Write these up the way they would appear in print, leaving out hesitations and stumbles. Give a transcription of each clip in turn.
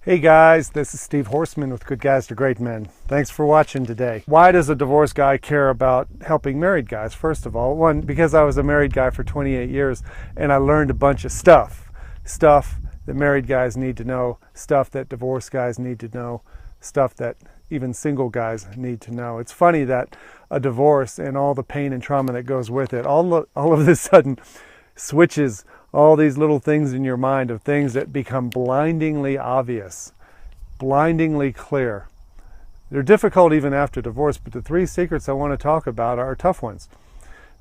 Hey guys, this is Steve Horseman with Good Guys to Great Men. Thanks for watching today. Why does a divorced guy care about helping married guys? First of all, one, because I was a married guy for 28 years and I learned a bunch of stuff that married guys need to know, stuff that divorced guys need to know, stuff that even single guys need to know. It's funny that a divorce and all the pain and trauma that goes with it, all of a sudden switches all these little things in your mind of things that become blindingly obvious, blindingly clear. They're difficult even after divorce, but the three secrets I want to talk about are tough ones.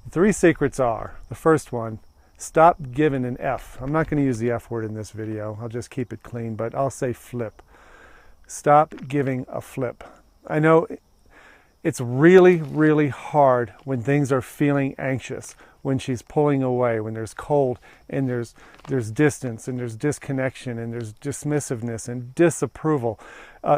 The three secrets are, the first one, stop giving an F. I'm not going to use the F word in this video. I'll just keep it clean, but I'll say flip. Stop giving a flip. I know it's really, really hard when things are feeling anxious, when she's pulling away, when there's cold and there's distance and there's disconnection and there's dismissiveness and disapproval.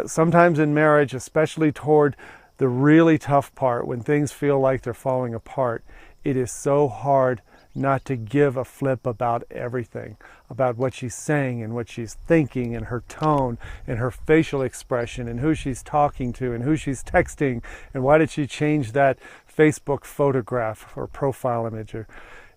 Sometimes in marriage, especially toward the really tough part, when things feel like they're falling apart, it is so hard not to give a flip about everything, about what she's saying and what she's thinking and her tone and her facial expression and who she's talking to and who she's texting and why did she change that Facebook photograph or profile image.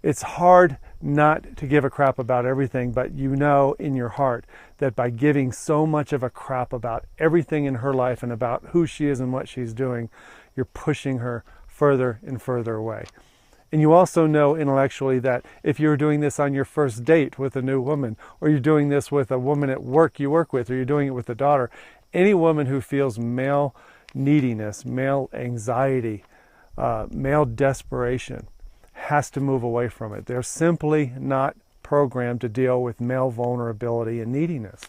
It's hard not to give a crap about everything, but you know in your heart that by giving so much of a crap about everything in her life and about who she is and what she's doing, you're pushing her further and further away. And you also know intellectually that if you're doing this on your first date with a new woman, or you're doing this with a woman at work you work with, or you're doing it with a daughter, any woman who feels male neediness, male anxiety, male desperation has to move away from it. They're simply not programmed to deal with male vulnerability and neediness.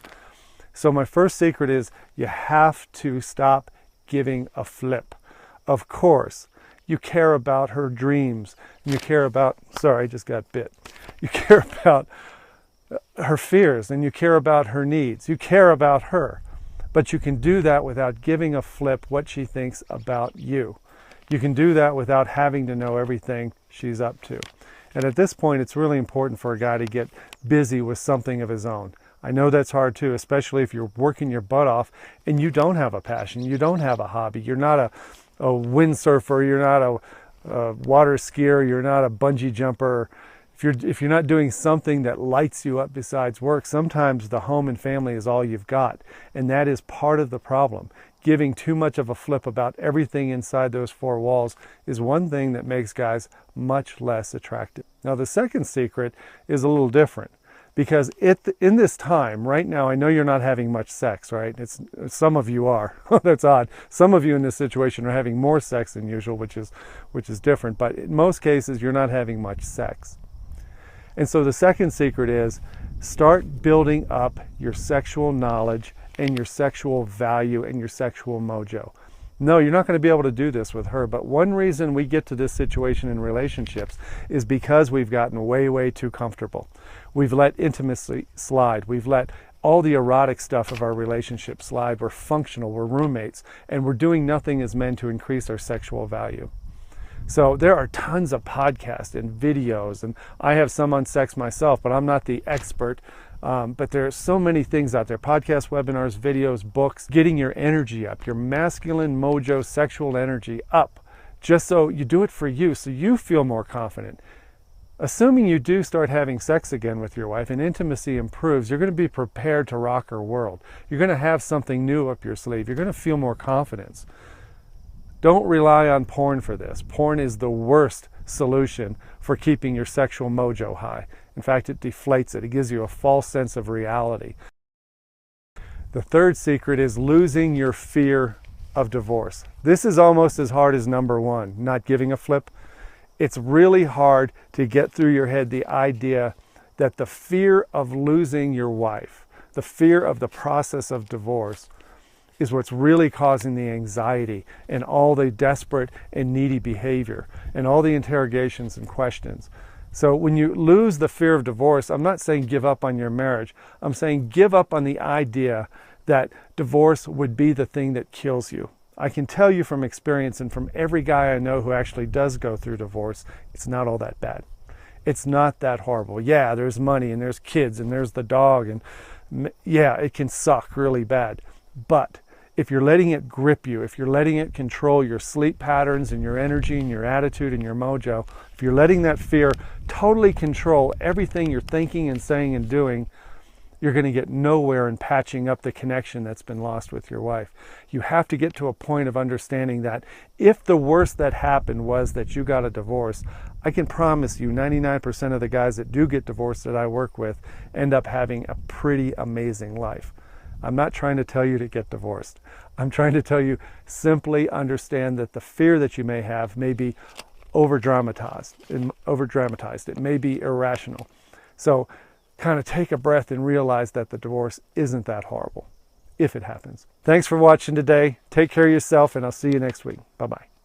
So my first secret is you have to stop giving a flip. Of course, you care about her dreams, and you care about, sorry, I just got bit. You care about her fears, and you care about her needs. You care about her, but you can do that without giving a flip what she thinks about you. You can do that without having to know everything she's up to. And at this point, it's really important for a guy to get busy with something of his own. I know that's hard too, especially if you're working your butt off and you don't have a passion, you don't have a hobby, you're not a windsurfer, you're not a water skier, you're not a bungee jumper. If you're not doing something that lights you up besides work, sometimes the home and family is all you've got. And that is part of the problem. Giving too much of a flip about everything inside those four walls is one thing that makes guys much less attractive. Now, the second secret is a little different. Because in this time, right now, I know you're not having much sex, right? Some of you are. That's odd. Some of you in this situation are having more sex than usual, which is different. But in most cases, you're not having much sex. And so the second secret is start building up your sexual knowledge and your sexual value and your sexual mojo. No, you're not going to be able to do this with her, but one reason we get to this situation in relationships is because we've gotten way, way too comfortable. We've let intimacy slide. We've let all the erotic stuff of our relationship slide. We're functional, we're roommates, and we're doing nothing as men to increase our sexual value. So there are tons of podcasts and videos, and I have some on sex myself, but I'm not the expert. But there are so many things out there, podcasts, webinars, videos, books, getting your energy up, your masculine mojo sexual energy up, just so you do it for you, so you feel more confident. Assuming you do start having sex again with your wife and intimacy improves, you're going to be prepared to rock her world. You're going to have something new up your sleeve. You're going to feel more confidence. Don't rely on porn for this. Porn is the worst solution for keeping your sexual mojo high. In fact, it deflates it. It gives you a false sense of reality. The third secret is losing your fear of divorce. This is almost as hard as number one, not giving a flip. It's really hard to get through your head the idea that the fear of losing your wife, the fear of the process of divorce, is what's really causing the anxiety and all the desperate and needy behavior and all the interrogations and questions. So when you lose the fear of divorce, I'm not saying give up on your marriage. I'm saying give up on the idea that divorce would be the thing that kills you. I can tell you from experience and from every guy I know who actually does go through divorce, it's not all that bad. It's not that horrible. Yeah, there's money and there's kids and there's the dog and Yeah, it can suck really bad. But if you're letting it grip you, if you're letting it control your sleep patterns and your energy and your attitude and your mojo, if you're letting that fear totally control everything you're thinking and saying and doing, you're going to get nowhere in patching up the connection that's been lost with your wife. You have to get to a point of understanding that if the worst that happened was that you got a divorce, I can promise you 99% of the guys that do get divorced that I work with end up having a pretty amazing life. I'm not trying to tell you to get divorced. I'm trying to tell you simply understand that the fear that you may have may be over-dramatized. It may be irrational. So kind of take a breath and realize that the divorce isn't that horrible, if it happens. Thanks for watching today. Take care of yourself, and I'll see you next week. Bye-bye.